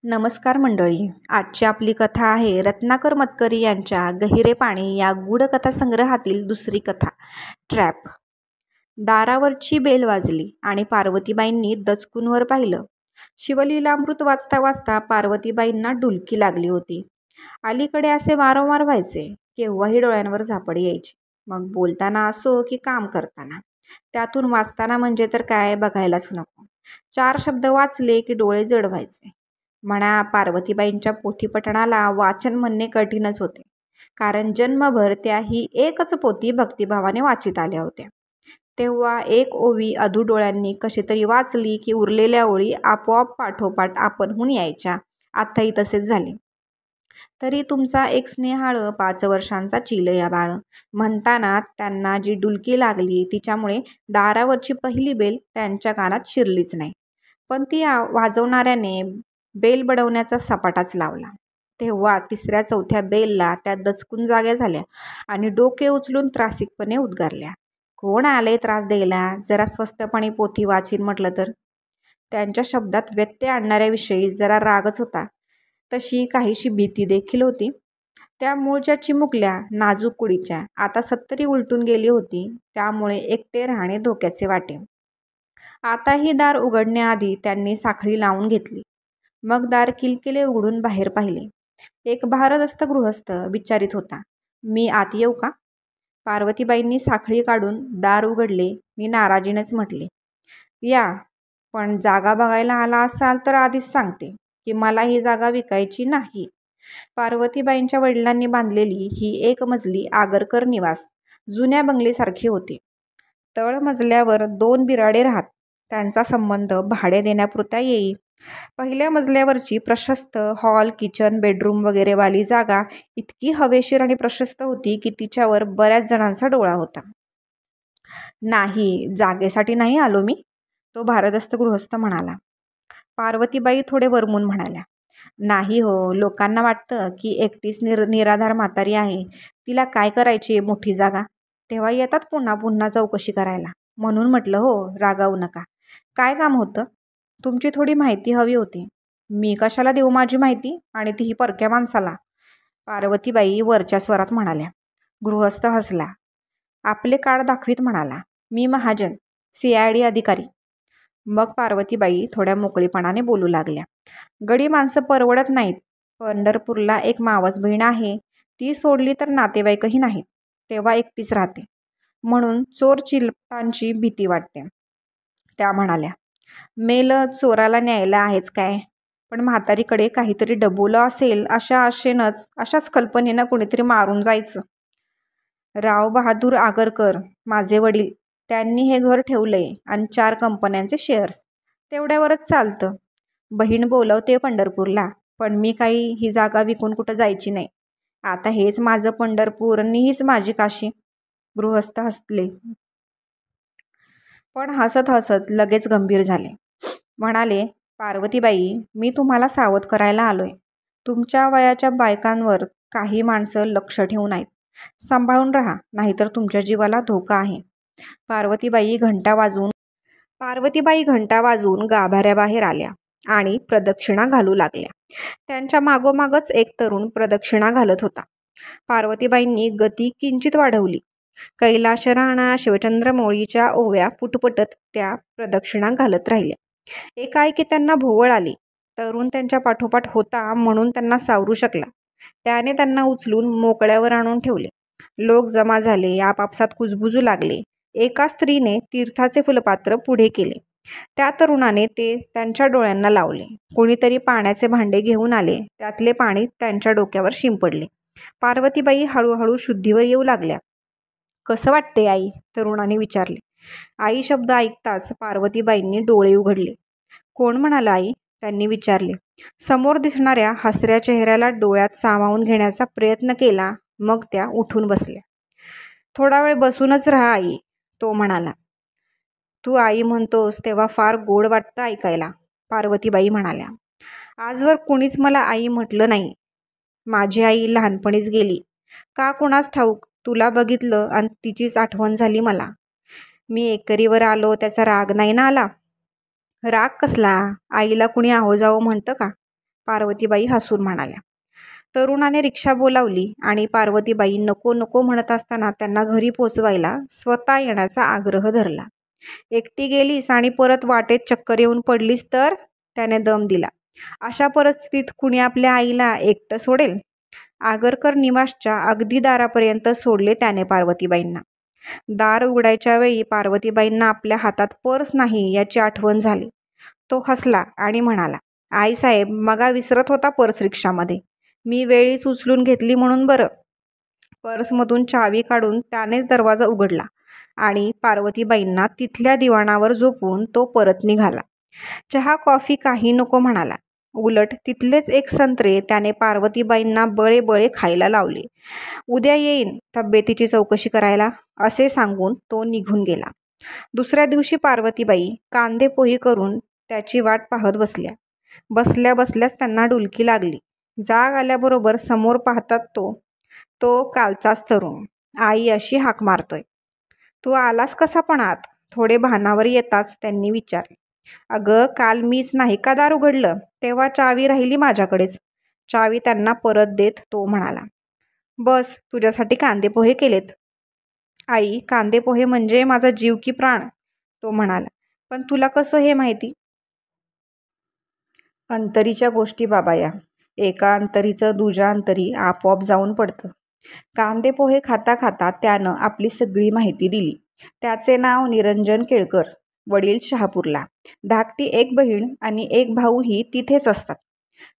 नमस्कार मंडळी. आजची आपली कथा आहे रत्नाकर मतकरी यांच्या गहिरे पाणी या गूढ कथा संग्रहातील दुसरी कथा, ट्रॅप. दारावरची बेल वाजली आणि पार्वतीबाईंनी दचकून पाहिलं. शिवलीलामृत वाचता वाचता पार्वतीबाईंना डुलकी लागली होती. अलीकडे असे वारंवार व्हायचे. केव्हाही डोळ्यांवर झापड यायची, मग बोलताना असो की काम करताना. त्यातून वाचताना म्हणजे तर काय बघायलाच नको. 4 शब्द वाचले की डोळे जड व्हायचे. म्हणा, पार्वतीबाईंच्या पोथीपठणाला वाचन म्हणणे कठीणच होते, कारण जन्मभर त्या ही एकच पोथी भक्तिभावाने वाचित आल्या होत्या. तेव्हा एक ओवी अधू डोळ्यांनी कशी तरी वाचली की उरलेल्या ओळी आपोआप पाठोपाठ आपणहून यायच्या. आताही तसेच झाले. तरी तुमचा एक स्नेहाळ 5 वर्षांचा चिलया बाळ म्हणताना त्यांना जी डुलकी लागली तिच्यामुळे दारावरची पहिली बेल त्यांच्या कानात शिरलीच नाही. पण ती वाजवणाऱ्याने बेल बडवण्याचा सपाटाच लावला. तेव्हा 3ऱ्या-4थ्या बेलला त्या दचकून जाग्या झाल्या आणि डोके उचलून त्रासिकपणे उद्गारल्या, "कोण आले त्रास द्यायला? जरा स्वस्तपणे पोथी वाचीन म्हटलं तर." त्यांच्या शब्दात व्यत्यय आणणाऱ्याविषयी जरा रागच होता, तशी काहीशी भीती देखील होती. त्या मूळच्या चिमुकल्या नाजूक कुडीच्या आता 70 उलटून गेली होती, त्यामुळे एकटे राहणे धोक्याचे वाटे. आताही दार उघडण्याआधी त्यांनी साखळी लावून घेतली. मग दार किलकिले उघडून बाहेर पाहिले. एक भारदस्त गृहस्थ विचारित होता, "मी आत येऊ का?" पार्वतीबाईंनी साखळी काढून दार उघडले. मी नाराजीनेच म्हटले, "या, पण जागा बघायला आला असाल तर आधीच सांगते की मला ही जागा विकायची नाही." पार्वतीबाईंच्या वडिलांनी बांधलेली ही 1 मजली आगरकर निवास जुन्या बंगलीसारखी होती. तळ मजल्यावर 2 बिराडे राहत. त्यांचा संबंध भाडे देण्यापुरता येई. पहिल्या मजल्यावरची प्रशस्त हॉल, किचन, बेडरूम वगैरेवाली जागा इतकी हवेशीर आणि प्रशस्त होती की तिच्यावर बऱ्याच जणांचा डोळा होता. "नाही, जागेसाठी नाही आलो मी," तो भारदस्त गृहस्थ म्हणाला. पार्वतीबाई थोडे वरमून म्हणाल्या, "नाही हो, लोकांना वाटतं की एकटीच निराधार म्हातारी आहे, तिला काय करायची मोठी जागा. तेव्हा येतात पुन्हा पुन्हा चौकशी करायला. म्हणून म्हटलं हो, रागावू नका. काय काम होतं? तुमची थोडी माहिती हवी होती." "मी कशाला देऊ माझी माहिती, आणि तीही परक्या माणसाला?" पार्वतीबाई वरच्या स्वरात म्हणाल्या. गृहस्थ हसला. आपले कार्ड दाखवीत म्हणाला, "मी महाजन, CID अधिकारी." मग पार्वतीबाई थोड्या मोकळीपणाने बोलू लागल्या, "गडी माणसं परवडत नाहीत. पंढरपूरला एक मावस बहीण आहे, ती सोडली तर नातेवाईकही नाहीत. तेव्हा एकटीच राहते, म्हणून चोर चिलटांची भीती वाटते." त्या म्हणाल्या, "मेलं चोराला न्यायला आहेच काय, पण म्हातारीकडे काहीतरी डबोलं असेल अशा आशेनंच, अशाच कल्पनेनं कोणीतरी मारून जायचं." "राव बहादूर आगरकर माझे वडील, त्यांनी हे घर ठेवलंय आणि 4 कंपन्यांचे शेअर्स. तेवढ्यावरच चालतं. बहीण बोलवते पंढरपूरला, पण मी काही ही जागा विकून कुठं जायची नाही. आता हेच माझं पंढरपूर आणि हीच माझी काशी." गृहस्थ हसले, पण हसत हसत लगेच गंभीर झाले. म्हणाले, "पार्वतीबाई, मी तुम्हाला सावध करायला आलोय. तुमच्या वयाच्या बायकांवर काही माणसं लक्ष ठेवून आहेत. सांभाळून राहा, नाहीतर तुमच्या जीवाला धोका आहे." पार्वतीबाई घंटा वाजवून गाभाऱ्याबाहेर आल्या आणि प्रदक्षिणा घालू लागल्या. त्यांच्या मागोमागच एक तरुण प्रदक्षिणा घालत होता. पार्वतीबाईंनी गती किंचित वाढवली. कैलाशराणा शिवचंद्रमौळीच्या ओव्या पुटपुटत त्या प्रदक्षिणा घालत राहिल्या. एकाएकी त्यांना भोवळ आली. तरुण त्यांच्या पाठोपाठ होता म्हणून त्यांना सावरू शकला. त्याने त्यांना उचलून मोकळ्यावर आणून ठेवले. लोक जमा झाले, आपापसात कुजबुजू लागले. एका स्त्रीने तीर्थाचे फुलपात्र पुढे केले. त्या तरुणाने ते त्यांच्या डोळ्यांना लावले. कोणीतरी पाण्याचे भांडे घेऊन आले. त्यातले पाणी त्यांच्या डोक्यावर शिंपडले. पार्वतीबाई हळूहळू शुद्धीवर येऊ लागल्या. "कसं वाटते आई?" तरुणाने विचारले. आई शब्द ऐकताच पार्वतीबाईंनी डोळे उघडले. "कोण म्हणाला आई?" त्यांनी विचारले. समोर दिसणाऱ्या हसऱ्या चेहऱ्याला डोळ्यात सामावून घेण्याचा प्रयत्न केला. मग त्या उठून बसल्या. "थोडा वेळ बसूनच राहा आई," तो म्हणाला. "तू आई म्हणतोस तेव्हा फार गोड वाटतं ऐकायला," पार्वतीबाई म्हणाल्या. "आजवर कुणीच मला आई म्हटलं नाही. माझी आई लहानपणीच गेली. का कुणास ठाऊक तुला बघितलं आणि तिचीच आठवण झाली मला. मी एकेरीवर आलो त्याचा राग नाही ना आला?" "राग कसला? आईला कुणी आहो जावं म्हणतं का?" पार्वतीबाई हसून म्हणाल्या. तरुणाने रिक्षा बोलावली आणि पार्वतीबाई नको नको म्हणत असताना त्यांना घरी पोचवायला स्वतः येण्याचा आग्रह धरला. एकटी गेलीस आणि परत वाटेत चक्कर येऊन पडलीस तर, त्याने दम दिला. अशा परिस्थितीत कुणी आपल्या आईला एकटं सोडेल? आगरकर निवासच्या अगदी दारापर्यंत सोडले त्याने पार्वतीबाईंना. दार उघडायच्या वेळी पार्वतीबाईंना आपल्या हातात पर्स नाही याची आठवण झाली. तो हसला आणि म्हणाला, आईसाहेब, मगा विसरत होता पर्स रिक्षामध्ये. मी वेळीच उचलून घेतली म्हणून बरं. पर्समधून चावी काढून त्यानेच दरवाजा उघडला आणि पार्वतीबाईंना तिथल्या दिवाणावर झोपवून तो परत निघाला. चहा कॉफी काही नको म्हणाला. उलट तिथलेच एक संत्रे त्याने पार्वतीबाईंना बळे बळे खायला लावले. उद्या येईन तब्येतीची चौकशी करायला, असे सांगून तो निघून गेला. दुसऱ्या दिवशी पार्वतीबाई कांदे पोहे करून त्याची वाट पाहत बसल्या. बसल्या बसल्याच त्यांना डुलकी लागली. जाग आल्याबरोबर समोर पाहतात तो कालचाच तरुण. आई अशी हाक मारतोय. तू आलास कसा पण आत? थोडे भानावर येताच त्यांनी विचारले. अगं, काल मीच नाही का दार उघडलं, तेव्हा चावी राहिली माझ्याकडेच. चावी त्यांना परत देत तो म्हणाला, बस, तुझ्यासाठी कांदे पोहे केलेत. आई, कांदे पोहे म्हणजे माझा जीव की प्राण, तो म्हणाला. पण तुला कसं हे माहिती? अंतरीच्या गोष्टी बाबा या. एका अंतरीचं दुजा अंतरी आपोआप जाऊन पडतं. कांदे पोहे खाता खाता त्यानं आपली सगळी माहिती दिली. त्याचे नाव निरंजन केळकर. वडील शहापूरला. धाकटी एक बहीण आणि एक भाऊही तिथेच असतात.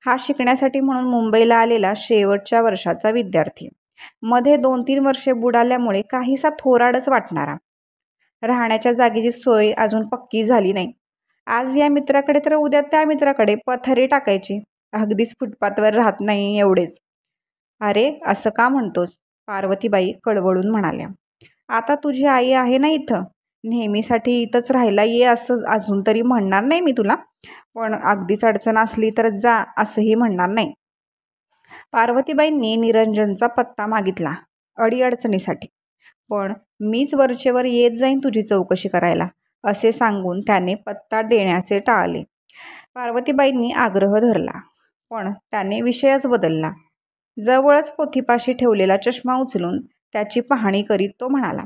हा शिकण्यासाठी म्हणून मुंबईला आलेला शेवटच्या वर्षाचा विद्यार्थी. मध्ये 2-3 वर्षे बुडाल्यामुळे काहीसा थोराडच वाटणारा. राहण्याच्या जागेची सोय अजून पक्की झाली नाही. आज या मित्राकडे तर उद्या त्या मित्राकडे पथारी टाकायची. अगदीच फुटपाथवर राहत नाही एवढेच. अरे, असं का म्हणतोस? पार्वतीबाई कळवळून म्हणाल्या. आता तुझी आई आहे ना इथं, नेहमीसाठी इथंच राहायला ये असं अजून तरी म्हणणार नाही मी तुला, पण अगदीच अडचण असली तर जा असंही म्हणणार नाही. पार्वतीबाईंनी निरंजनचा पत्ता मागितला अडीअडचणीसाठी. पण मीच वरचेवर येत जाईन तुझी चौकशी करायला, असे सांगून त्याने पत्ता देण्याचे टाळले. पार्वतीबाईंनी आग्रह धरला, पण त्याने विषयच बदलला. जवळच पोथीपाशी ठेवलेला चष्मा उचलून त्याची पाहणी करीत तो म्हणाला,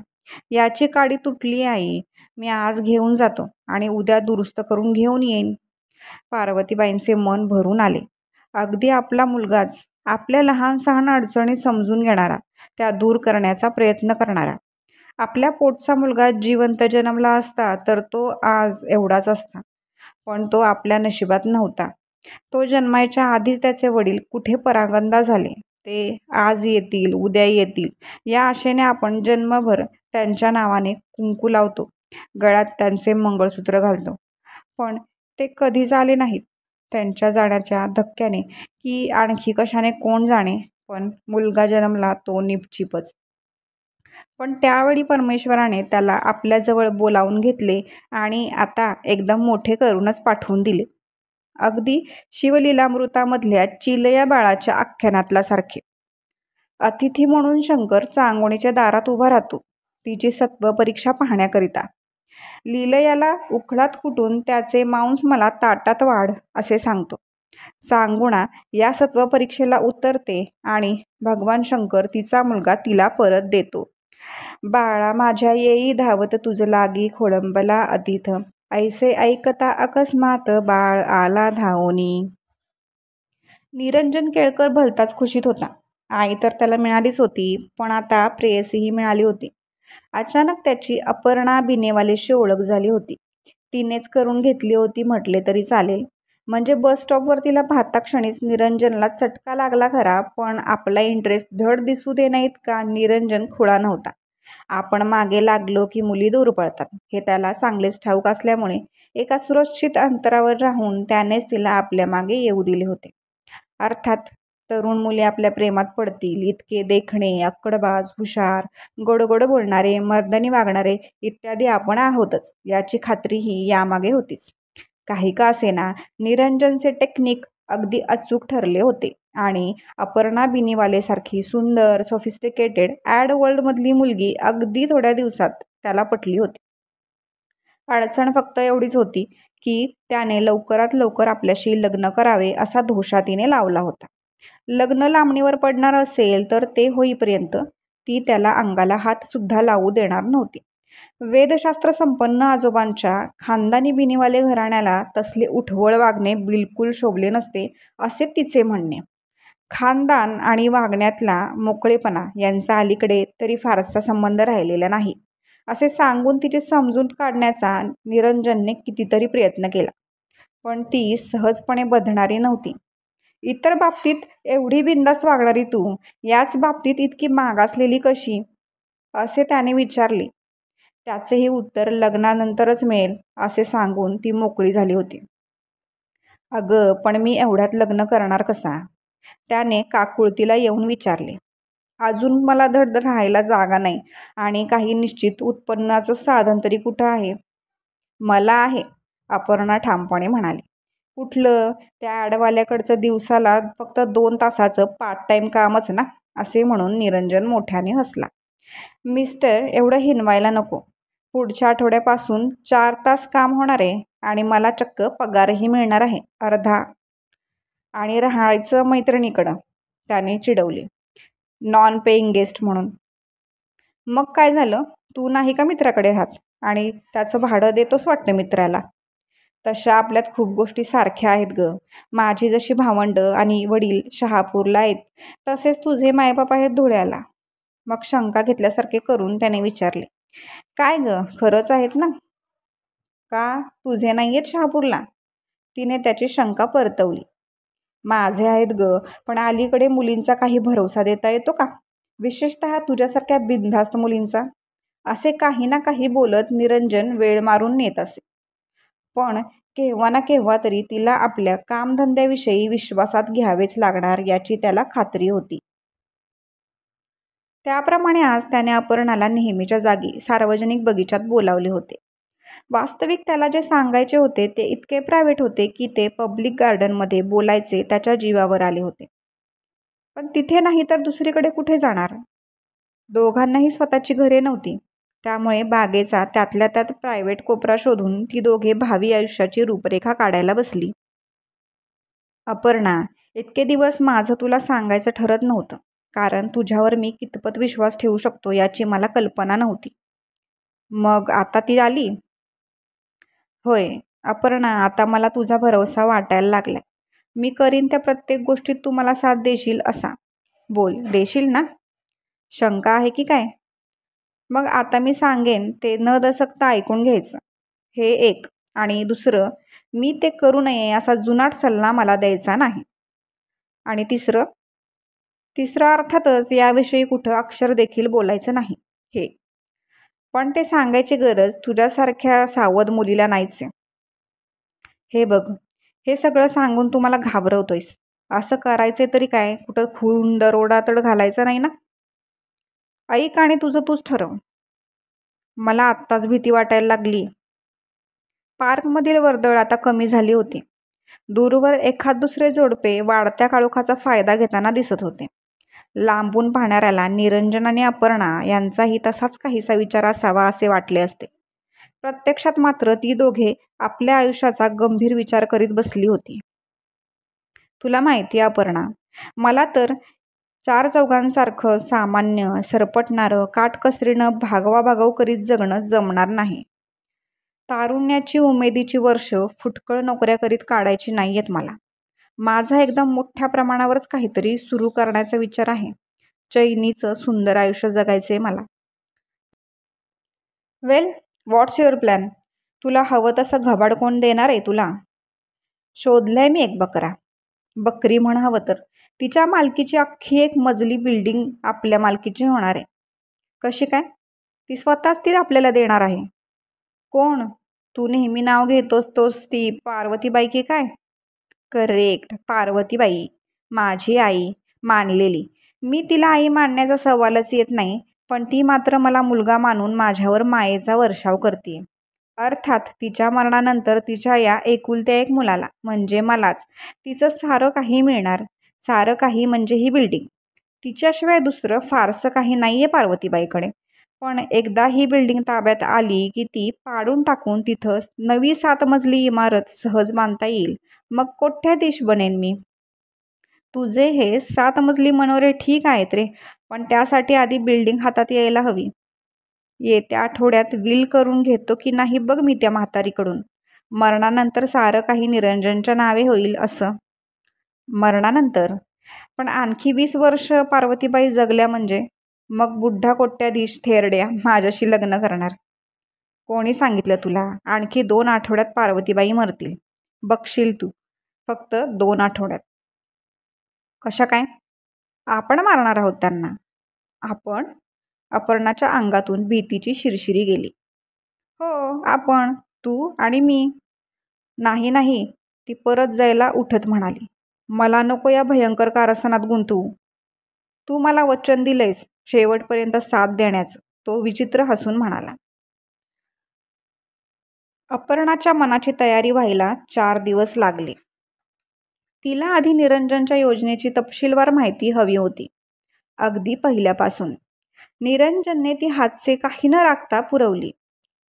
याची काडी तुटली आई. मी आज घेऊन जातो आणि उद्या दुरुस्त करून घेऊन येईन. पार्वतीबाईंचे मन भरून आले. अगदी आपला मुलगाच, आपल्या लहान सहान अडचणी समजून घेणारा, त्या दूर करण्याचा प्रयत्न करणारा. आपल्या पोटचा मुलगा जिवंत जन्मला असता तर तो आज एवढाच असता. पण तो आपल्या नशिबात नव्हता. तो जन्मायच्या आधीच त्याचे वडील कुठे परागंदा झाले. ते आज येतील, उद्या येतील या आशेने आपण जन्मभर त्यांच्या नावाने कुंकू लावतो, गळ्यात त्यांचे मंगळसूत्र घालतो. पण ते कधीच आले नाहीत. त्यांच्या जाण्याच्या धक्क्याने की आणखी कशाने कोण जाणे, पण मुलगा जन्मला तो निपचिपच. पण त्यावेळी परमेश्वराने त्याला आपल्याजवळ बोलावून घेतले आणि आता एकदम मोठे करूनच पाठवून दिले. अगदी शिवलीलामृतामधल्या चिलया बाळाच्या आख्यानातला सारखे. अतिथी म्हणून शंकर चांगोणीच्या दारात उभा राहतो, तिची सत्व परीक्षा पाहण्याकरिता. लीलयाला उखळात कुटून त्याचे मांस मला ताटात वाढ असे सांगतो. चांगुणा या सत्व परीक्षेला उतरते आणि भगवान शंकर तिचा मुलगा तिला परत देतो. बाळा माझ्या येई धावत तुझ लागी खोळंबला अतिथ, ऐसे ऐकता अकस्मात बाळ आला धावोनी. निरंजन केळकर भलताच खुशीत होता. आई तर त्याला मिळालीच होती, पण आता प्रेयसीही मिळाली होती. अचानक त्याची अपर्णा बिनेवालेशी ओळख झाली होती. तिनेच करून घेतली होती म्हटले तरी चालेल. म्हणजे बस स्टॉपवर तिला पाहता क्षणीच निरंजनला चटका लागला खरा, पण आपला इंटरेस्ट धड दिसू दे नाहीत का निरंजन खुळा नव्हता. आपण मागे लागलो की मुली दूर पळतात हे त्याला चांगलेच ठाऊक असल्यामुळे एका सुरक्षित अंतरावर राहून त्यानेच तिला आपल्या मागे येऊ दिले होते. अर्थात तरुण मुले आपल्या प्रेमात पडतील इतके देखणे, अक्कडबाज, हुशार, गोडगोड बोलणारे, मर्दानी वागणारे इत्यादी आपण आहोतच याची खात्रीही यामागे होतीच. काही का असेना निरंजनचे टेक्निक अगदी अचूक ठरले होते आणि अपर्णा बिनीवालेसारखी सुंदर, सोफिस्टिकेटेड ॲड वर्ल्डमधली मुलगी अगदी थोड्या दिवसात त्याला पटली होती. अडचण फक्त एवढीच होती की त्याने लवकरात लवकर आपल्याशी लग्न करावे असा धोशा तिने लावला होता. लग्न लांबणीवर पडणार असेल तर ते होईपर्यंत ती त्याला अंगाला हातसुद्धा लावू देणार नव्हती. वेदशास्त्र संपन्न आजोबांच्या खानदानी बिनीवाले घराण्याला तसले उठवळ वागणे बिलकुल शोभले नसते असे तिचे म्हणणे. खानदान आणि वागण्यातला मोकळेपणा यांचा अलीकडे तरी फारसा संबंध राहिलेला नाही असे सांगून तिचे समजून काढण्याचा निरंजनने कितीतरी प्रयत्न केला, पण ती सहजपणे बधणारी नव्हती. इतर बाबतीत एवढी बिनधास्त वागणारी तू याच बाबतीत इतकी मागासलेली कशी, असे त्याने विचारले. त्याचेही उत्तर लग्नानंतरच मिळेल असे सांगून ती मोकळी झाली होती. अगं, पण मी एवढ्यात लग्न करणार कसा, त्याने काकुळतीला येऊन विचारले. अजून मला धड राहायला जागा नाही आणि काही निश्चित उत्पन्नाचं साधन तरी कुठं आहे. मला आहे, अपर्णा ठामपणे म्हणाली. कुठलं, त्या ॲडवाल्याकडचं दिवसाला फक्त 2 तासाचं पार्ट टाईम कामच ना, असे म्हणून निरंजन मोठ्याने हसला. मिस्टर, एवढं हिनवायला नको. पुढच्या आठवड्यापासून 4 तास काम होणार आहे आणि मला चक्क पगारही मिळणार आहे, अर्धा. आणि राहायचं मैत्रिणीकडं, त्याने चिडवले. नॉन पेईंग गेस्ट म्हणून. मग काय झालं, तू नाही का मित्राकडे राहत आणि त्याचं भाडं देतोस वाटतं मित्राला. तशा आपल्यात खूप गोष्टी सारख्या आहेत गं. माझी जशी भावंडं आणि वडील शहापूरला आहेत, तसेच तुझे मायबाप आहेत धुळ्याला. मग शंका घेतल्यासारखे करून त्याने विचारले. काय गं, खरंच आहेत ना? का, तुझे नाही आहेत शहापूरला? तिने त्याची शंका परतवली. माझे आहेत गं, पण अलीकडे मुलींचा काही भरोसा देता येतो का, विशेषतः तुझ्यासारख्या बिनधास्त मुलींचा. असे काही ना काही बोलत निरंजन वेळ मारून नेत असे, पण केव्हा ना केव्हा तरी तिला आपल्या कामधंद्याविषयी विश्वासात घ्यावेच लागणार याची त्याला खात्री होती. त्याप्रमाणे आज त्याने अपर्णाला नेहमीच्या जागी सार्वजनिक बगीचात बोलावले होते. वास्तविक त्याला जे सांगायचे होते ते इतके प्रायव्हेट होते की ते पब्लिक गार्डनमध्ये बोलायचे त्याच्या जीवावर आले होते. पण तिथे नाही तर दुसरीकडे कुठे जाणार. दोघांनाही स्वतःची घरे नव्हती, त्यामुळे बागेचा त्यातल्या त्यात प्रायव्हेट कोपरा शोधून ती दोघे भावी आयुष्याची रूपरेखा काढायला बसली. अपर्णा, इतके दिवस माझं तुला सांगायचं ठरत नव्हतं, कारण तुझ्यावर मी कितपत विश्वास ठेवू शकतो याची मला कल्पना नव्हती. मग आता ती आली. होय अपर्णा, आता मला तुझा भरवसा वाटायला लागलाय. मी करीन त्या प्रत्येक गोष्टीत तू मला साथ देशील असा. बोल, देशील ना? शंका आहे की काय? मग आता मी सांगेन ते न दसकता ऐकून घ्यायचं, हे एक. आणि दुसरं, मी ते करू नये असा जुनाट सल्ला मला द्यायचा नाही. आणि तिसरं अर्थातच याविषयी कुठं अक्षर देखील बोलायचं नाही, हे. पण ते सांगायची गरज तुझ्यासारख्या सावध मुलीला नाहीच आहे. हे बघ, हे सगळं सांगून तू मला घाबरवतोयस. असं करायचे तरी काय, कुठं खून दरोडा तड घालायचा नाही ना? ऐक आणि तुझं तूच ठरव. मला आत्ताच भीती वाटायला लागली. पार्कमधील वर्दळ आता कमी झाली होती. दूरवर एखाद दुसरे जोडपे वाढत्या काळोखाचा फायदा घेताना दिसत होते. लांबून पाहणाऱ्याला निरंजन आणि अपर्णा यांचाही तसाच काहीसा विचार असावा असे वाटले असते. प्रत्यक्षात मात्र ती दोघे आपल्या आयुष्याचा गंभीर विचार करीत बसली होती. तुला माहिती आहे अपर्णा, मला तर 4 चौघांसारखं सामान्य सरपटणारं काटकसरीनं भागवाभागव करीत जगणं जमणार नाही. तारुण्याची उमेदीची वर्ष फुटकळ नोकऱ्या करीत काढायची नाही आहेत मला. माझा एकदम मोठ्या प्रमाणावरच काहीतरी सुरू करण्याचा विचार आहे. चैनीचं सुंदर आयुष्य जगायचे मला. वेल, व्हॉट्स युअर प्लॅन? तुला हवं तसं घबाड कोण देणार आहे तुला? शोधलंय मी एक बकरा. बकरी म्हण हवं तर. तिच्या मालकीची अख्खी एक मजली बिल्डिंग आपल्या मालकीची होणार आहे. कशी काय? ती स्वतःच ती आपल्याला देणार आहे. कोण? तू नेहमी नाव घेतोस तोच ती पार्वतीबाई की काय? करेक्ट, पार्वतीबाई, माझी आई मानलेली. मी तिला आई मानण्याचा सवालच येत नाही, पण ती मात्र मला मुलगा मानून माझ्यावर मायेचा वर्षाव करते. अर्थात तिच्या मरणानंतर तिच्या या एकुलत्या एक मुलाला म्हणजे मलाच तिचं सारं काही मिळणार. सारं काही म्हणजे ही बिल्डिंग. तिच्याशिवाय दुसरं फारसं काही नाही आहे पार्वतीबाईकडे. पण एकदा ही बिल्डिंग ताब्यात आली की ती पाडून टाकून तिथं नवी 7 मजली इमारत सहज बांधता येईल. मग कोट्याधीश बनेन मी. तुझे हे 7 मजली मनोरे ठीक आहेत रे, पण त्यासाठी आधी बिल्डिंग हातात यायला हवी. येत्या आठवड्यात विल करून घेतो की नाही बघ मी त्या म्हातारीकडून. मरणानंतर सारं काही निरंजनच्या नावे होईल असं. मरणानंतर? पण आणखी 20 वर्ष पार्वतीबाई जगल्या म्हणजे? मग बुड्ढा कोट्याधीश थेरड्या माझ्याशी लग्न करणार. कोणी सांगितलं तुला? आणखी 2 आठवड्यात पार्वतीबाई मरतील. बघशील तू. फक्त 2 आठवड्यात. कशा काय? आपण मारणार आहोत त्यांना. आपण? अपर्णाच्या अंगातून भीतीची शिरशिरी गेली. हो आपण. तू आणि मी. नाही नाही, ती परत जायला उठत म्हणाली. मला नको या भयंकर कारस्थानात गुंतवू. तू मला वचन दिलंयस शेवटपर्यंत साथ देण्याचं, तो विचित्र हसून म्हणाला. अपर्णाच्या मनाची तयारी व्हायला 4 दिवस लागले. तिला आधी निरंजनच्या योजनेची तपशीलवार माहिती हवी होती. अगदी पहिल्यापासून. निरंजनने ती हातचे काही न राखता पुरवली.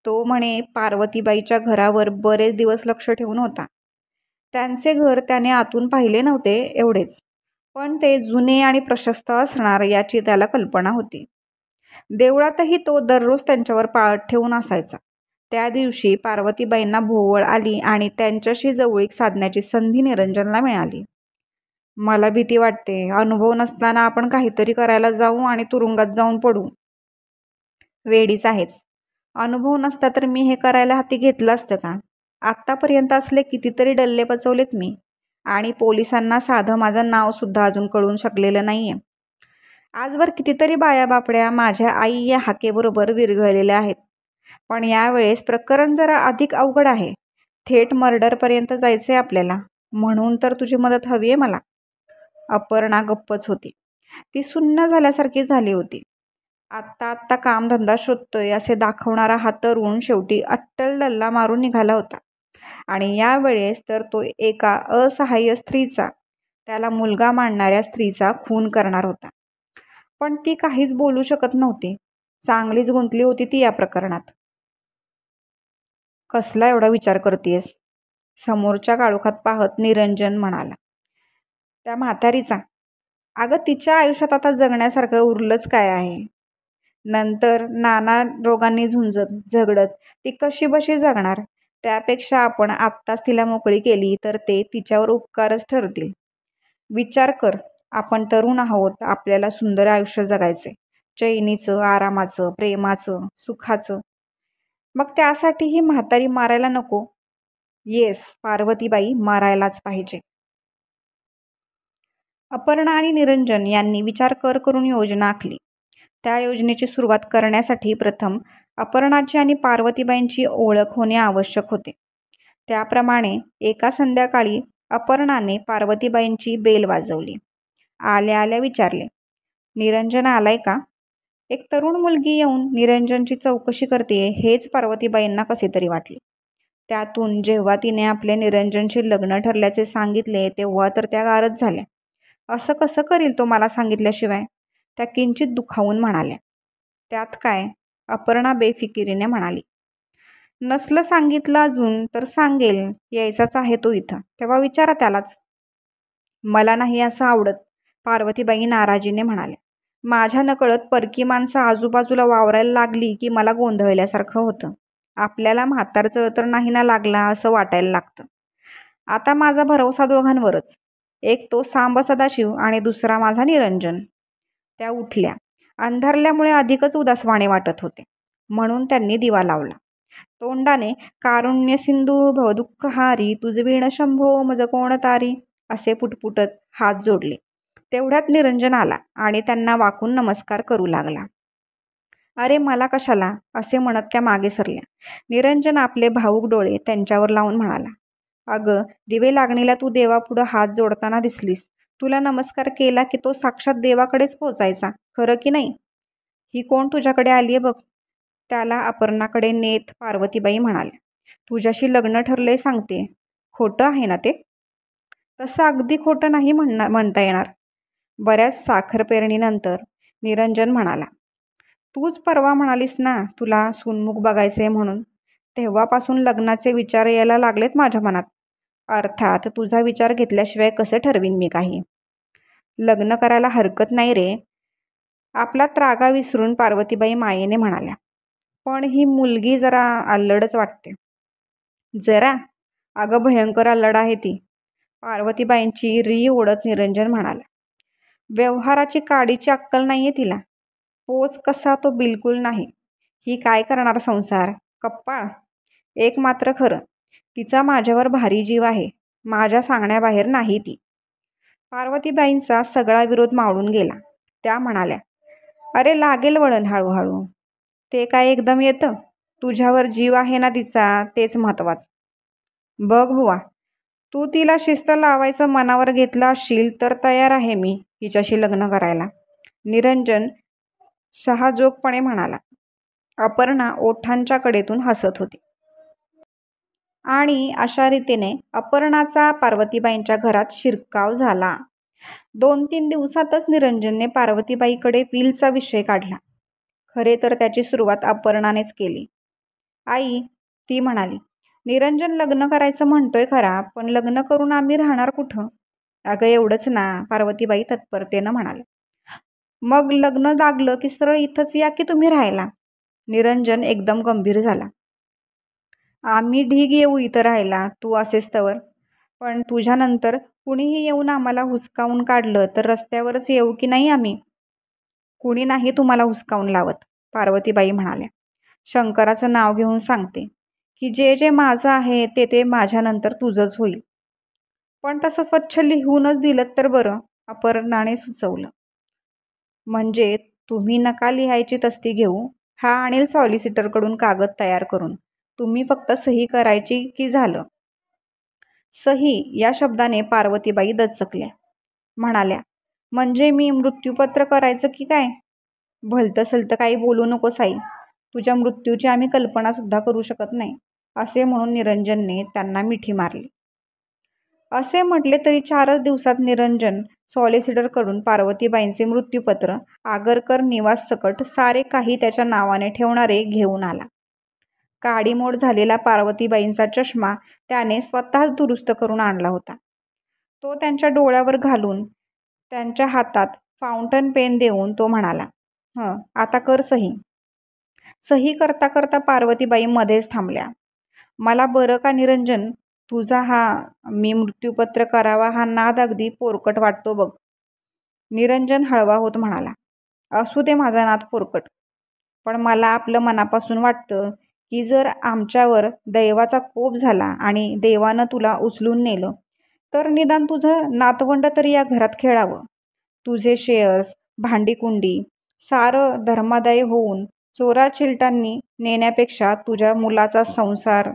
तो म्हणे पार्वतीबाईच्या घरावर बरेच दिवस लक्ष ठेवून होता. त्यांचे घर त्याने आतून पाहिले नव्हते एवढेच, पण ते जुने आणि प्रशस्त असणार याची त्याला कल्पना होती. देवळातही तो दररोज त्यांच्यावर पाळत ठेवून असायचा. त्या दिवशी पार्वतीबाईंना भोवळ आली आणि त्यांच्याशी जवळीक साधण्याची संधी निरंजनला मिळाली. मला भीती वाटते. अनुभव नसताना आपण काहीतरी करायला जाऊ आणि तुरुंगात जाऊन पडू. वेडीच आहेच. अनुभव नसता तर मी हे करायला हाती घेतलं असतं का? आत्तापर्यंत असले कितीतरी डल्ले पचवलेत मी, आणि पोलिसांना साधं माझं नावसुद्धा अजून कळून शकलेलं नाही आहे. आजवर कितीतरी बायाबापड्या माझ्या आई या हाकेबरोबर विरघळलेल्या आहेत. पण यावेळेस प्रकरण जरा अधिक अवघड आहे. थेट मर्डरपर्यंत जायचं आहे आपल्याला. म्हणून तर तुझी मदत हवी आहे मला. अपर्णा गप्पच होती. ती सुन्न झाल्यासारखी झाली होती. आत्ता आत्ता कामधंदा शोधतोय असे दाखवणारा हा तरुण शेवटी अट्टल डल्ला मारून निघाला होता. आणि यावेळेस तर तो एका असहाय्य स्त्रीचा, त्याला मुलगा मानणाऱ्या स्त्रीचा खून करणार होता. पण ती काहीच बोलू शकत नव्हती. चांगलीच गुंतली होती ती या प्रकरणात. कसला एवढा विचार करतेस? समोरच्या काळोखात पाहत निरंजन म्हणाला. त्या म्हातारीचा? अगं तिच्या आयुष्यात आता जगण्यासारखं उरलंच काय आहे? नंतर नाना रोगांनी झगडत ती कशी बशी जगणार? त्यापेक्षा आपण आत्ताच तिला मोकळी केली तर ते तिच्यावर उपकारच ठरतील. विचार कर, आपण तरुण आहोत, आपल्याला सुंदर आयुष्य जगायचे, चैनीचं, आरामाचं, प्रेमाचं, सुखाचं. मग त्यासाठी ही म्हातारी मारायला नको? येस, पार्वतीबाई मारायलाच पाहिजे. अपर्णा आणि निरंजन यांनी विचार करून योजना आखली. त्या योजनेची सुरुवात करण्यासाठी प्रथम अपर्णाची आणि पार्वतीबाईंची ओळख होणे आवश्यक होते. त्याप्रमाणे एका संध्याकाळी अपर्णाने पार्वतीबाईंची बेल वाजवली. आल्या आल्या विचारले, निरंजन आलाय का? एक तरुण मुलगी येऊन निरंजनची चौकशी करते हेच पार्वतीबाईंना कसे तरी वाटले. त्यातून जेव्हा तिने आपल्या निरंजनशी लग्न ठरल्याचे सांगितले तेव्हा तर त्या गारच झाल्या. असं कसं करील तो मला सांगितल्याशिवाय? त्या किंचित दुखावून म्हणाल्या. त्यात काय? अपर्णा बेफिकिरीने म्हणाली. नसलं सांगितलं अजून तर सांगेल, यायचाच आहे तो इथं, तेव्हा विचारा त्यालाच. मला नाही असं आवडत, पार्वतीबाई नाराजीने म्हणाल्या. माझ्या नकळत परकी माणसं आजूबाजूला वावरायला लागली की मला गोंधळल्यासारखं होतं. आपल्याला म्हातारचं तर नाही ना लागला असं वाटायला लागतं. आता माझा भरवसा दोघांवरच. एक तो सांब सदाशिव आणि दुसरा माझा निरंजन. त्या उठल्या. अंधारल्यामुळे अधिकच उदासवाणे वाटत होते, म्हणून त्यांनी दिवा लावला. तोंडाने कारुण्य सिंधू भवदुःखहारी तुझविण शंभो मज कोण तारी असे पुटपुटत हात जोडले. तेवढ्यात निरंजन आला आणि त्यांना वाकून नमस्कार करू लागला. अरे मला कशाला, असे म्हणत त्या मागे सरल्या. निरंजन आपले भाऊक डोळे त्यांच्यावर लावून म्हणाला. अगं, दिवे लागणीला तू देवापुढं हात जोडताना दिसलीस. तुला नमस्कार केला की तो साक्षात देवाकडेच पोचायचा, खरं की नाही? ही कोण तुझ्याकडे आलीये बघ. त्याला अपर्णाकडे नेत पार्वतीबाई म्हणाल्या. तुझ्याशी लग्न ठरलंय सांगते. खोटं आहे ना ते? तसं अगदी खोटं नाही म्हणता येणार. बऱ्याच साखर पेरणीनंतर निरंजन म्हणाला. तूच परवा म्हणालीस ना तुला सूनमुख बघायचे म्हणून. तेव्हापासून लग्नाचे विचार यायला लागलेत माझ्या मनात. अर्थात तुझा विचार घेतल्याशिवाय कसं ठरवीन मी काही. लग्न करायला हरकत नाही रे. आपला त्रागा विसरून पार्वतीबाई मायेने म्हणाल्या. पण ही मुलगी जरा अल्लडच वाटते. जरा? अगं भयंकर अल्लड आहे ती. पार्वतीबाईंची री ओढत निरंजन म्हणाला. व्यवहाराची काडीची अक्कल नाहीये तिला. पोच कसा तो बिलकुल नाही. ही काय करणार संसार? कप्पाळ. एक मात्र खरं, तिचा माझ्यावर भारी जीव आहे. माझ्या सांगण्याबाहेर नाही ती. पार्वतीबाईंचा सगळा विरोध मावळून गेला. त्या म्हणाल्या, अरे लागेल वळण हळूहळू. ते काय एकदम येतं? तुझ्यावर जीव आहे ना तिचा, तेच महत्त्वाचं. बघ बुवा, तू तिला शिस्त लावायचं मनावर घेतलं असशील तर तयार आहे मी हिच्याशी लग्न करायला. निरंजन शहाजोगपणे म्हणाला. अपर्णा ओठांच्या कडेतून हसत होती. आणि अशा रीतीने अपर्णाचा पार्वतीबाईंच्या घरात शिरकाव झाला. 2-3 दिवसातच निरंजनने पार्वतीबाईकडे विलचा विषय काढला. खरे तर त्याची सुरुवात अपर्णानेच केली. आई, ती म्हणाली, निरंजन लग्न करायचं म्हणतोय खरा, पण लग्न करून आम्ही राहणार कुठं? अगं एवढंच ना, पार्वतीबाई तत्परतेनं म्हणाल्या. मग लग्न लागलं की सरळ इथंच या की तुम्ही राहायला. निरंजन एकदम गंभीर झाला. आम्ही ढीग येऊ इथं राहायला, तू असेस तवर. पण तुझ्यानंतर कुणीही येऊन आम्हाला हुसकावून काढलं तर रस्त्यावरच येऊ की नाही आम्ही? कुणी नाही तुम्हाला हुसकावून लावत, पार्वतीबाई म्हणाल्या. शंकराचं नाव घेऊन सांगते की जे जे माझं आहे ते ते माझ्यानंतर तुझंच होईल. पण तसं स्वच्छ लिहूनच दिलं तर बरं, अपर्णाने सुचवलं. म्हणजे तुम्ही नका लिहायची तस्ती घेऊ. हा आणील सॉलिसिटरकडून कागद तयार करून. तुम्ही फक्त सही करायची की झालं. सही या शब्दाने पार्वतीबाई दचकल्या. म्हणाल्या, म्हणजे मी मृत्यूपत्र करायचं की काय? भलतं सलतं काही बोलू नको साई. तुझ्या मृत्यूची आम्ही कल्पनासुद्धा करू शकत नाही, असे म्हणून निरंजनने त्यांना मिठी मारली. असे म्हटले तरी 4च दिवसात निरंजन सॉलिसिटरकडून पार्वतीबाईंचे मृत्यूपत्र आगरकर निवास सकट सारे काही त्याच्या नावाने ठेवणारे घेऊन आला. काडीमोड झालेला पार्वतीबाईंचा चष्मा त्याने स्वतःच दुरुस्त करून आणला होता. तो त्यांच्या डोळ्यावर घालून त्यांच्या हातात फाउंटन पेन देऊन तो म्हणाला, आता कर सही. सही करता करता पार्वतीबाई मध्येच थांबल्या. मला बरं का निरंजन, तुझा हा मी मृत्यूपत्र करावा हा नाद अगदी पोरकट वाटतो बघ. निरंजन हळवा होत म्हणाला, असू दे माझा नाद पोरकट. पण मला आपलं मनापासून वाटतं की जर आमच्यावर दैवाचा कोप झाला आणि देवानं तुला उचलून नेलं तर निदान तुझं नातवंड तरी या घरात खेळावं. तुझे शेअर्स, भांडीकुंडी सारं धर्मादाय होऊन चोरा चिलटांनी नेण्यापेक्षा तुझ्या मुलाचा संसार.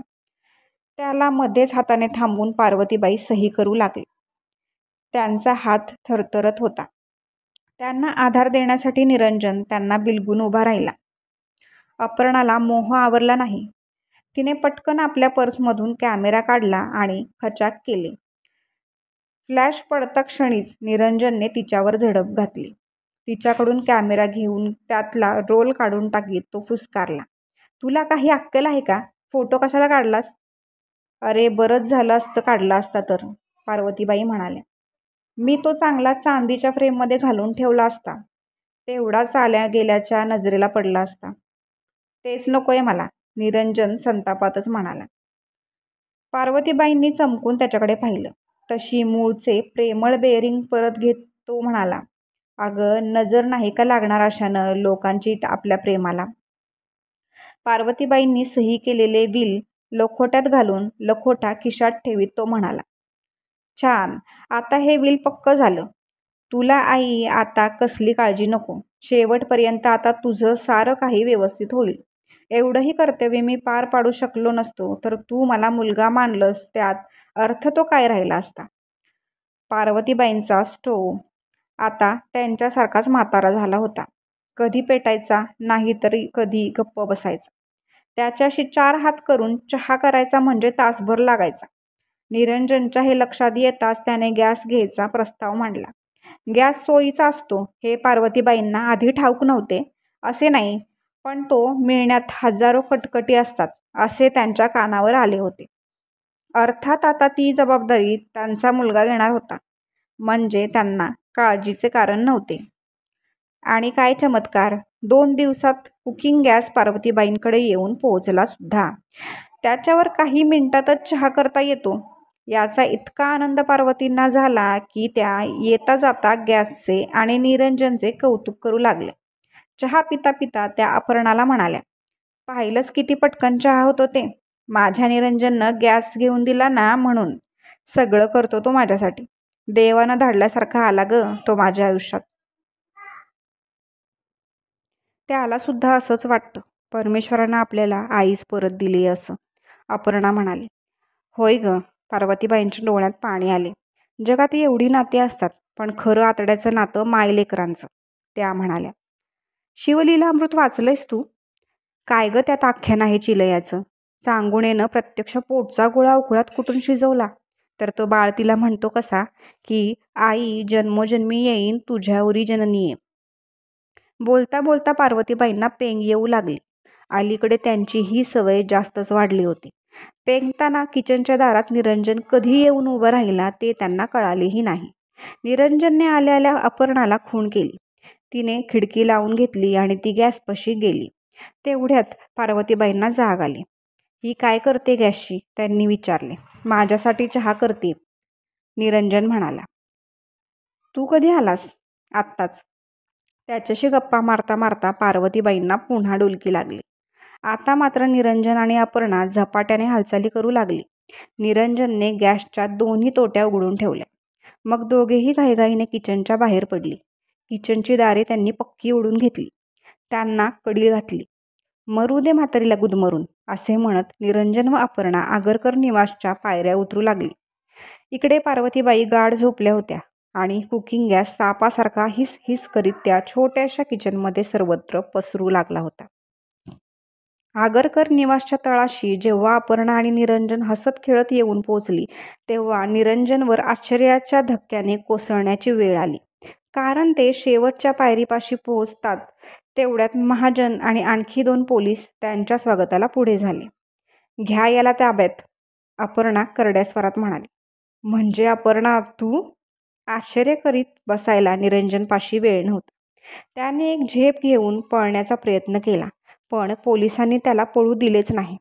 त्याला मध्येच हाताने थांबून पार्वतीबाई सही करू लागली. त्यांचा हात थरथरत होता. त्यांना आधार देण्यासाठी निरंजन त्यांना बिलगून उभा राहिला. अपर्णाला मोह आवरला नाही. तिने पटकन आपल्या पर्समधून कॅमेरा काढला आणि खचाक केले. फ्लॅश पडता क्षणीच निरंजनने तिच्यावर झडप घातली. तिच्याकडून कॅमेरा घेऊन त्यातला रोल काढून टाकीत तो फुसकारला. तुला काही अक्कल आहे का? फोटो कशाला काढलास? अरे बरंच झालं असतं काढला असता तर, पार्वतीबाई म्हणाल्या. मी तो चांगला चांदीच्या फ्रेममध्ये घालून ठेवला असता. तेवढाच आल्या गेल्याच्या नजरेला पडला असता. तेच नकोय मला, निरंजन संतापातच म्हणाला. पार्वतीबाईंनी चमकून त्याच्याकडे पाहिलं. तशी मूळचे प्रेमळ बेअरिंग परत घेत तो म्हणाला, अगं नजर नाही का लागणार अशानं लोकांची आपल्या प्रेमाला. पार्वतीबाईंनी सही केलेले विल लखोट्यात घालून लखोटा खिशात ठेवीत तो म्हणाला, छान, आता हे विल पक्क झालं. तुला आई आता कसली काळजी नको. शेवटपर्यंत आता तुझं सारं काही व्यवस्थित होईल. एवढंही कर्तव्य मी पार पाडू शकलो नसतो तर तू मला मुलगा मानलंस त्यात अर्थ तो काय राहिला असता. पार्वतीबाईंचा स्टोव आता त्यांच्यासारखाच म्हातारा झाला होता. कधी पेटायचा नाही तरी कधी गप्प बसायचा. त्याच्याशी 4 हात करून चहा करायचा म्हणजे तासभर लागायचा. निरंजनच्या हे लक्षात येताच त्याने गॅस घ्यायचा प्रस्ताव मांडला. गॅस सोयीचा असतो हे पार्वतीबाईंना आधी ठाऊक नव्हते असे नाही, पण तो मिळण्यात हजारो कटकटी असतात असे त्यांच्या कानावर आले होते. अर्थात आता ती जबाबदारी त्यांचा मुलगा घेणार होता, म्हणजे त्यांना काळजीचे कारण नव्हते. आणि काय चमत्कार, 2 दिवसात कुकिंग गॅस पार्वतीबाईंकडे येऊन पोहोचला सुद्धा. त्याच्यावर काही मिनिटातच चहा करता येतो याचा इतका आनंद पार्वतींना झाला की त्या येता जाता गॅसचे आणि निरंजनचे कौतुक करू लागल्या. चहा पिता पिता त्या अपर्णाला म्हणाल्या, पाहिलंच किती पटकन चहा होतो ते. माझ्या निरंजननं गॅस घेऊन दिला ना, म्हणून सगळं करतो तो माझ्यासाठी. देवानं धाडल्यासारखा आला ग तो माझ्या आयुष्यात. त्याला सुद्धा असंच वाटतं, परमेश्वरानं आपल्याला आईच परत दिली असं, अपर्णा म्हणाली. होय ग, पार्वतीबाईंच्या डोळ्यात पाणी आले. जगात एवढी नाती असतात, पण खरं आतड्याचं नातं मायलेकरांचं, त्या म्हणाल्या. शिवलीलामृत वाचलंयस तू? काय ग त्यात आख्यान आहे चिलयाचं. चांगुणेनं प्रत्यक्ष पोटचा गोळा उकळात कुटून शिजवला, तर तो बाळ तिला म्हणतो कसा की आई जन्मोजन्मी येईन तुझ्यावरी जननीये. बोलता बोलता पार्वतीबाईंना पेंग येऊ लागली. अलीकडे त्यांची ही सवय जास्तच वाढली होती. पेंगताना किचनच्या दारात निरंजन कधी येऊन उभं राहिला ते त्यांना कळालेही नाही. निरंजनने आल्या आल्या अपर्णाला खूण केली. तिने खिडकी लावून घेतली आणि ती गॅसपाशी गेली. तेवढ्यात पार्वतीबाईंना जाग आली. ही काय करते गॅसशी, त्यांनी विचारले. माझ्यासाठी चहा करते, निरंजन म्हणाला. तू कधी आलास? आत्ताच. त्याच्याशी गप्पा मारता मारता पार्वतीबाईंना पुन्हा डुलकी लागली. आता मात्र निरंजन आणि अपर्णा झपाट्याने हालचाली करू लागली. निरंजनने गॅसच्या दोन्ही तोट्या उघडून ठेवल्या. मग दोघेही घाईघाईने किचनच्या बाहेर पडली. किचनची दारे त्यांनी पक्की ओढून घेतली. त्यांना कडी घातली. मरू दे म्हातारीला गुदमरून, असे म्हणत निरंजन व अपर्णा आगरकर निवासच्या पायऱ्या उतरू लागली. इकडे पार्वतीबाई गाढ झोपल्या होत्या आणि कुकिंग गॅस सापासारखा हिस हिस करीत त्या छोट्याशा किचनमध्ये सर्वत्र पसरू लागला होता. आगरकर निवासच्या तळाशी जेव्हा अपर्णा आणि निरंजन हसत खेळत येऊन पोचली, तेव्हा निरंजनवर आश्चर्याच्या धक्क्याने कोसळण्याची वेळ आली. कारण ते शेवटच्या पायरीपाशी पोहोचतात तेवढ्यात महाजन आणि आणखी 2 पोलीस त्यांच्या स्वागताला पुढे झाले. घ्या याला ताब्यात, अपर्णा करड्या स्वरात म्हणाली. म्हणजे अपर्णा तू? आश्चर्य करीत बसायला निरंजनपाशी वेळ नव्हता. त्याने एक झेप घेऊन पळण्याचा प्रयत्न केला, पण पोलिसांनी त्याला पळू दिलेच नाही.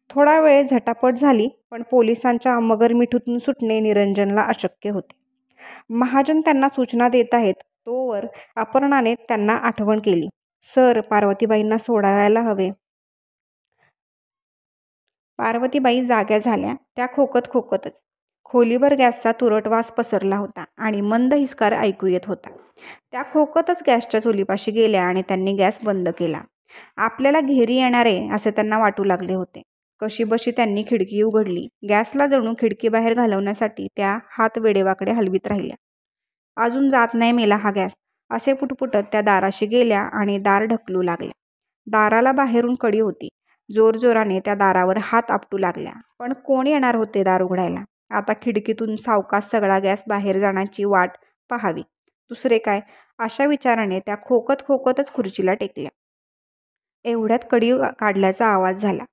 थोडा वेळ झटापट झाली, पण पोलिसांच्या मगर मिठीतून सुटणे निरंजनला अशक्य होते. महाजन त्यांना सूचना देत आहेत तोवर अपर्णाने त्यांना आठवण केली. सर, पार्वतीबाईंना सोडायला हवे. पार्वतीबाई जाग्या झाल्या. त्या खोकत खोकतच. खोलीभर गॅसचा तुरट वास पसरला होता आणि मंद हिसकार ऐकू येत होता. त्या खोकतच गॅसच्या चुलीपाशी गेल्या आणि त्यांनी गॅस बंद केला. आपल्याला घेरी येणारे असे त्यांना वाटू लागले होते. कशीबशी त्यांनी खिडकी उघडली. गॅसला जणू खिडकीबाहेर घालवण्यासाठी त्या हात वेडेवाकडे हलवीत राहिल्या. अजून जात नाही मेला हा गॅस, असे पुटपुटत त्या दाराशी गेल्या आणि दार ढकलू लागल्या. दाराला बाहेरून कडी होती. जोरजोराने त्या दारावर हात आपटू लागल्या, पण कोण येणार होते दार उघडायला? आता खिडकीतून सावकाश सगळा गॅस बाहेर जाण्याची वाट पाहावी, दुसरे काय, अशा विचाराने त्या खोकत खोकतच खुर्चीला टेकल्या. एवढ्यात कडी काढल्याचा आवाज झाला.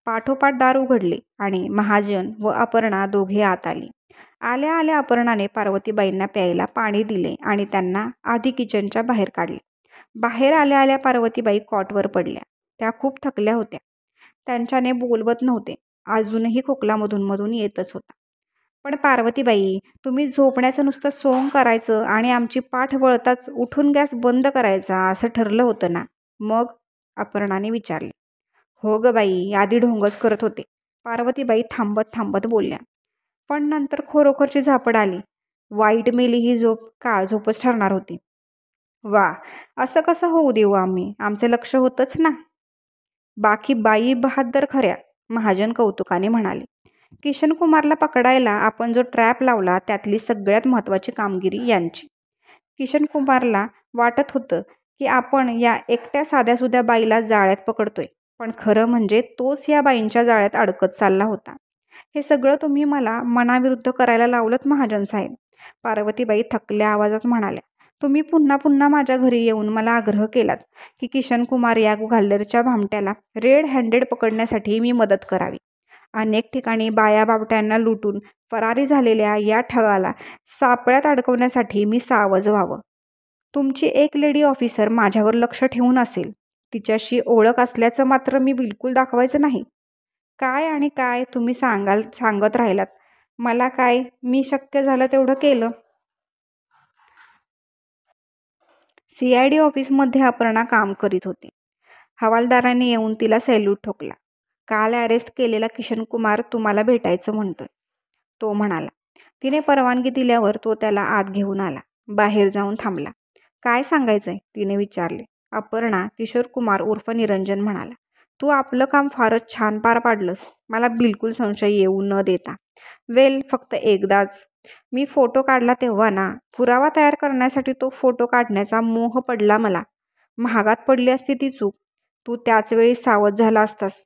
पाठोपाठ दार उघडले आणि महाजन व अपर्णा दोघे आत आली. आल्या आल्या अपर्णाने पार्वतीबाईंना प्यायला पाणी दिले आणि त्यांना आधी किचनच्या बाहेर काढले. बाहेर आल्या आल्या पार्वतीबाई कॉटवर पडल्या. त्या खूप थकल्या होत्या. त्यांच्याने बोलवत नव्हते. अजूनही खोकला मधून येतच होता. पण पार्वतीबाई, तुम्ही झोपण्याचं नुसतं सोंग करायचं आणि आमची पाठ वळताच उठून गॅस बंद करायचा असं ठरलं होतं ना? मग? अपर्णाने विचारले. हो ग बाई, आधी ढोंगच करत होते, पार्वतीबाई थांबत थांबत बोलल्या. पण नंतर खरोखरची झापड आली. वाईट मेली ही झोप काळ झोपच ठरणार होती. वा, असं कसं होऊ देऊ आम्ही? आमचे लक्ष होतंच ना. बाकी बाई बहाद्दर खऱ्या, महाजन कौतुकाने म्हणाले. किशन कुमारला पकडायला आपण जो ट्रॅप लावला त्यातली सगळ्यात महत्त्वाची कामगिरी यांची. किशन कुमारला वाटत होतं की आपण या एकट्या साध्यासुध्या बाईला जाळ्यात पकडतोय, पण खरं म्हणजे तोच या बाईंच्या जाळ्यात अडकत चालला होता. हे सगळं तुम्ही मला मनाविरुद्ध करायला लावलंत महाजन साहेब, पार्वतीबाई थकल्या आवाजात म्हणाल्या. तुम्ही पुन्हा पुन्हा माझ्या घरी येऊन मला आग्रह केलात की किशन कुमार या ग्वाल्हेरच्या भामट्याला रेड हँडेड पकडण्यासाठी मी मदत करावी. अनेक ठिकाणी बाया बावट्यांना लुटून फरारी झालेल्या या ठगाला सापळ्यात अडकवण्यासाठी मी सावध व्हावं. तुमची एक लेडी ऑफिसर माझ्यावर लक्ष ठेवून असेल. तिच्याशी ओळख असल्याचं मात्र मी बिलकुल दाखवायचं नाही. काय आणि काय तुम्ही सांगत राहिलात. मला काय, मी शक्य झालं तेवढं केलं. CID ऑफिसमध्ये अपर्णा काम करीत होती. हवालदाराने येऊन तिला सॅल्यूट ठोकला. काल अरेस्ट केलेला किशन कुमार तुम्हाला भेटायचं म्हणतोय, तो म्हणाला. तिने परवानगी दिल्यावर तो त्याला आत घेऊन आला. बाहेर जाऊन थांबला. काय सांगायचंय तिने विचारले. अपर्णा किशोर कुमार उर्फ निरंजन म्हणाला. तू आपलं काम फारच छान पार पाडलंस, मला बिलकुल संशय येऊ न देता. वेल, फक्त एकदाच मी फोटो काढला तेव्हा ना, पुरावा तयार करण्यासाठी तो फोटो काढण्याचा मोह पडला मला. महागात पडली असती ती चूक. तू त्याच वेळी सावध झाला असतास.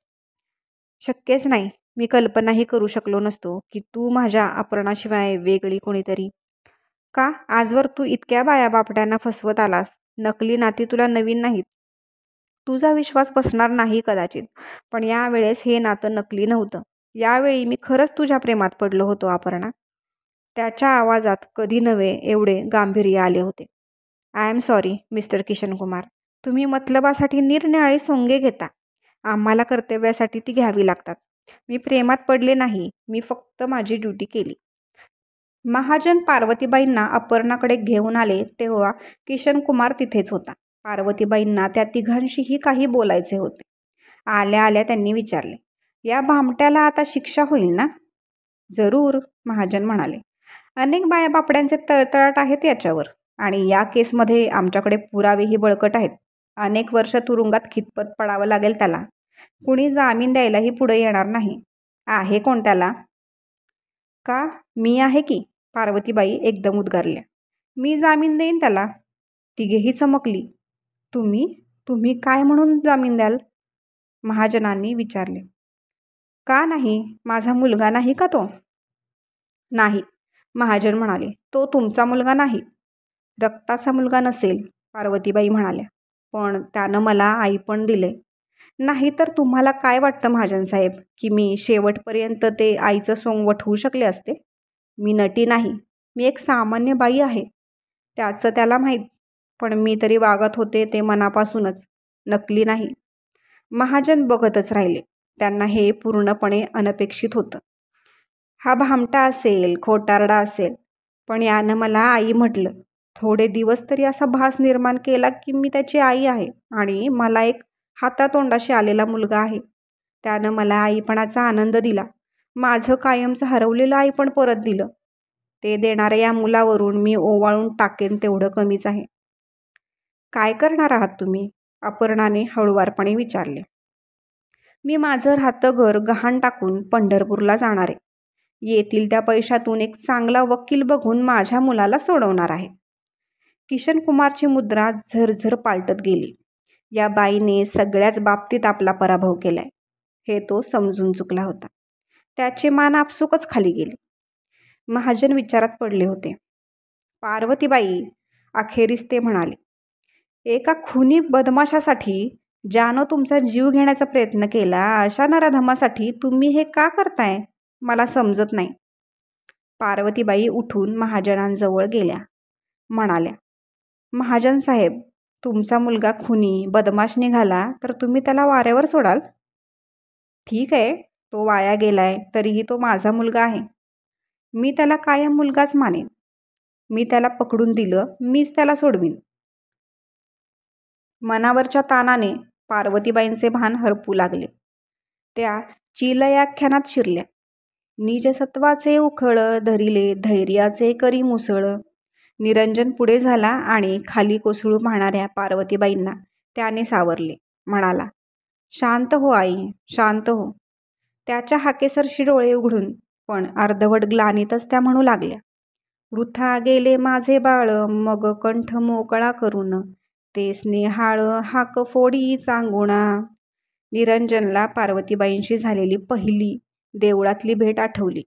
शक्यच नाही. मी कल्पनाही करू शकलो नसतो की तू माझ्या अपर्णाशिवाय वेगळी कोणीतरी. का आजवर तू इतक्या बाया बापट्यांना फसवत आलास. नकली नाती तुला नवीन नाहीत. तुझा विश्वास बसणार नाही कदाचित, पण यावेळेस हे नातं नकली नव्हतं. यावेळी मी खरंच तुझ्या प्रेमात पडलो होतो अपर्णा. त्याच्या आवाजात कधी नव्हे एवढे गांभीर्य आले होते. I am sorry mister Kishan Kumar. तुम्ही मतलबासाठी निरनिराळी सोंगे घेता. आम्हाला कर्तव्यासाठी ती घ्यावी लागतात. मी प्रेमात पडले नाही, मी फक्त माझी ड्युटी केली. महाजन पार्वतीबाईंना अपर्णाकडे घेऊन आले तेव्हा किशन कुमार तिथेच होता. पार्वतीबाईंना त्या तिघांशीही काही बोलायचे होते. आल्या आल्या त्यांनी विचारले, या भामट्याला आता शिक्षा होईल ना? जरूर, महाजन म्हणाले. अनेक बाया बापड्यांचे तळतळाट आहेत याच्यावर, आणि या केसमध्ये आमच्याकडे पुरावेही बळकट आहेत. अनेक वर्ष तुरुंगात खितपत पडावं लागेल त्याला. कुणी जामीन द्यायलाही पुढे येणार नाही. आहे कोण त्याला? का, मी आहे की, पार्वतीबाई एकदम उद्गारल्या. मी जामीन देईन त्याला. तिघेही चमकली. तुम्ही काय म्हणून जामीन द्याल? महाजनांनी विचारले. का नाही? माझा मुलगा नाही का तो? नाही, महाजन म्हणाले. तो तुमचा मुलगा नाही. रक्ताचा मुलगा नसेल, पार्वतीबाई म्हणाल्या. पण त्यानं मला आई पण दिले. नाही तर तुम्हाला काय वाटतं महाजन साहेब, की मी शेवटपर्यंत ते आईचं सोंग वठवू शकले असते? मी नटी नाही, मी एक सामान्य बाई आहे. त्याचं त्याला माहीत. पण मी तरी वागत होते ते मनापासूनच, नकली नाही. महाजन बघतच राहिले. त्यांना हे पूर्णपणे अनपेक्षित होतं. हा भामटा असेल, खोटारडा असेल, पण यानं मला आई म्हटलं. थोडे दिवस तरी असा भास निर्माण केला की मी त्याची आई आहे आणि मला एक हातातोंडाशी आलेला मुलगा आहे. त्यानं मला आईपणाचा आनंद दिला. माझं कायमचं हरवलेलं आईपण परत दिलं. ते देणाऱ्या या मुलावरून मी ओवाळून टाकेन तेवढं कमीच आहे. काय करणार आहात तुम्ही? अपर्णाने हळुवारपणे विचारले. मी माझं राहतं घर गहाण टाकून पंढरपूरला जाणार आहे. येतील त्या पैशातून एक चांगला वकील बघून माझ्या मुलाला सोडवणार आहे. किशन कुमारची मुद्रा झरझर पालटत गेली. या बाईने सगळ्याच बाबतीत आपला पराभव केलाय हे तो समजून चुकला होता. त्याचे मान आपसुकच खाली गेले. महाजन विचारात पडले होते. पार्वतीबाई, अखेरीस ते म्हणाले, एका खुनी बदमाशासाठी ज्यानं तुमचा जीव घेण्याचा प्रयत्न केला, अशा नराधमासाठी तुम्ही हे का करताय? मला समजत नाही. पार्वतीबाई उठून महाजनांजवळ गेल्या. म्हणाल्या, महाजन साहेब, तुमचा मुलगा खुनी बदमाश निघाला तर तुम्ही त्याला वाऱ्यावर सोडाल? ठीक आहे, तो वाया गेलाय, तरीही तो माझा मुलगा आहे. मी त्याला कायम मुलगाच मानेन. मी त्याला पकडून दिलं, मीच त्याला सोडवीन. मनावरच्या ताणाने पार्वतीबाईंचे भान हरपू लागले. त्या चिलयाख्यानात शिरल्या. निजसत्वाचे उखळ धरिले धैर्याचे करी मुसळ. निरंजन पुढे झाला आणि खाली कोसळू पाहणाऱ्या पार्वतीबाईंना त्याने सावरले. म्हणाला, शांत हो आई, शांत हो. त्याच्या हाकेसरशी डोळे उघडून पण अर्धवट ग्लानीतच त्या म्हणू लागल्या, वृथा गेले माझे बाळ, मग कंठ मोकळा करून, ते स्नेहाळ हाक फोडी चांगुणा. निरंजनला पार्वतीबाईंशी झालेली पहिली देवळातली भेट आठवली.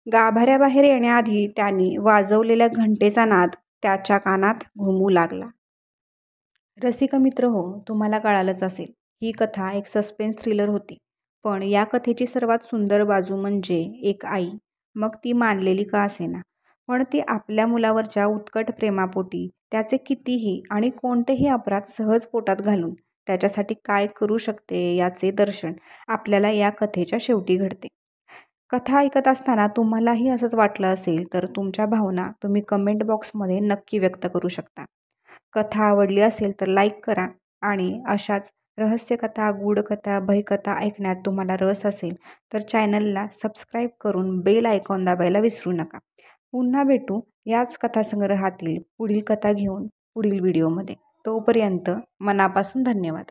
गाभाऱ्याबाहेर येण्याआधी त्यांनी वाजवलेल्या घंटेचा नाद त्याच्या कानात घुमू लागला. रसिक मित्र हो, तुम्हाला कळालंच असेल, ही कथा एक सस्पेन्स थ्रिलर होती. पण या कथेची सर्वात सुंदर बाजू म्हणजे एक आई, मग ती मानलेली का असेना, पण ती आपल्या मुलावरच्या उत्कट प्रेमापोटी त्याचे कितीही आणि कोणतेही अपराध सहज पोटात घालून त्याच्यासाठी काय करू शकते याचे दर्शन आपल्याला या कथेच्या शेवटी घडते. कथा ऐकत असताना तुम्हालाही असंच वाटलं असेल तर तुमच्या भावना तुम्ही कमेंट बॉक्समध्ये नक्की व्यक्त करू शकता. कथा आवडली असेल तर लाईक करा आणि अशाच रहस्यकथा, गूढकथा, भयकथा ऐकण्यात तुम्हाला रस असेल तर चॅनलला सबस्क्राईब करून बेल आयकॉन दाबायला विसरू नका. पुन्हा भेटू याच कथासंग्रहातील पुढील कथा घेऊन पुढील व्हिडिओमध्ये. तोपर्यंत मनापासून धन्यवाद.